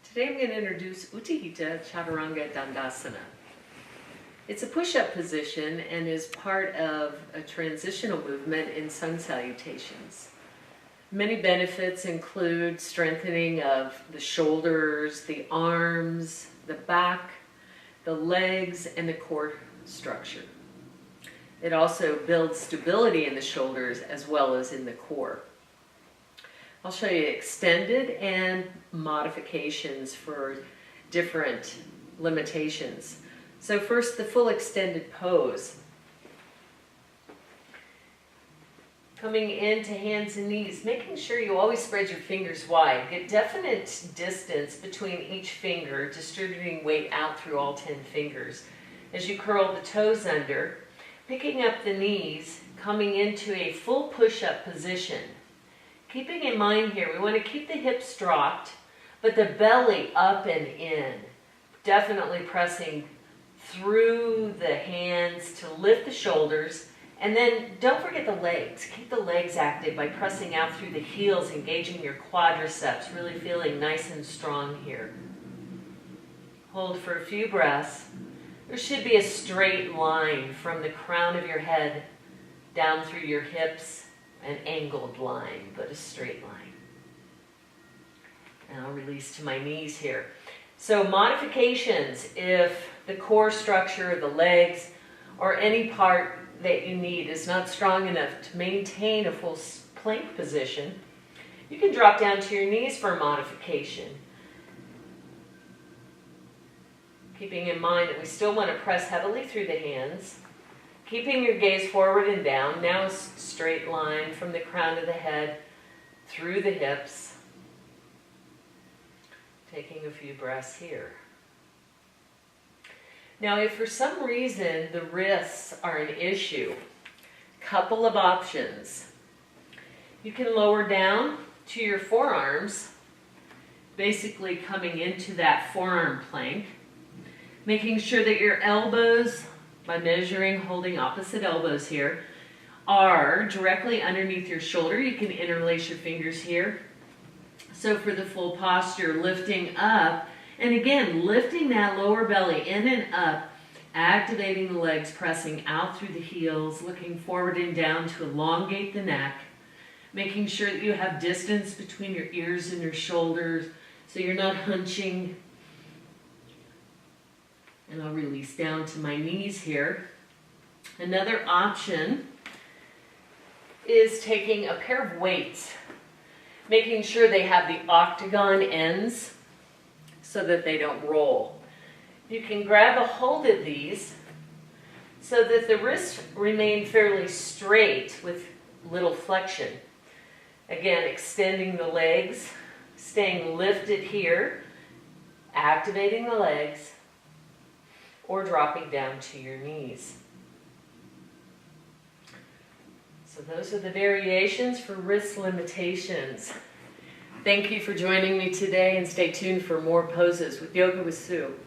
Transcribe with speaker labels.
Speaker 1: Today I'm going to introduce Utthita Chaturange Dandasana. It's a push-up position and is part of a transitional movement in sun salutations. Many benefits include strengthening of the shoulders, the arms, the back, the legs, and the core structure. It also builds stability in the shoulders as well as in the core. I'll show you extended and modifications for different limitations. So first, the full extended pose. Coming into hands and knees, making sure you always spread your fingers wide. Get definite distance between each finger, distributing weight out through all 10 fingers. As you curl the toes under, picking up the knees, coming into a full push-up position. Keeping in mind here, we want to keep the hips dropped, but the belly up and in. Definitely pressing through the hands to lift the shoulders. And then don't forget the legs. Keep the legs active by pressing out through the heels, engaging your quadriceps, really feeling nice and strong here. Hold for a few breaths. There should be a straight line from the crown of your head down through your hips. An angled line, but a straight line. And I'll release to my knees here. So modifications, if the core structure, the legs, or any part that you need is not strong enough to maintain a full plank position, you can drop down to your knees for a modification. Keeping in mind that we still want to press heavily through the hands. Keeping your gaze forward and down, now a straight line from the crown of the head through the hips. Taking a few breaths here. Now, if for some reason the wrists are an issue, couple of options. You can lower down to your forearms, basically coming into that forearm plank, making sure that your elbows, by measuring, holding opposite elbows here, are directly underneath your shoulder. You can interlace your fingers here. So for the full posture, lifting up, and again, lifting that lower belly in and up, activating the legs, pressing out through the heels, looking forward and down to elongate the neck, making sure that you have distance between your ears and your shoulders so you're not hunching. And I'll release down to my knees here. Another option is taking a pair of weights, making sure they have the octagon ends so that they don't roll. You can grab a hold of these so that the wrists remain fairly straight with little flexion. Again, extending the legs, staying lifted here, activating the legs, or dropping down to your knees. So those are the variations for wrist limitations. Thank you for joining me today, and stay tuned for more poses with Yoga with Sue.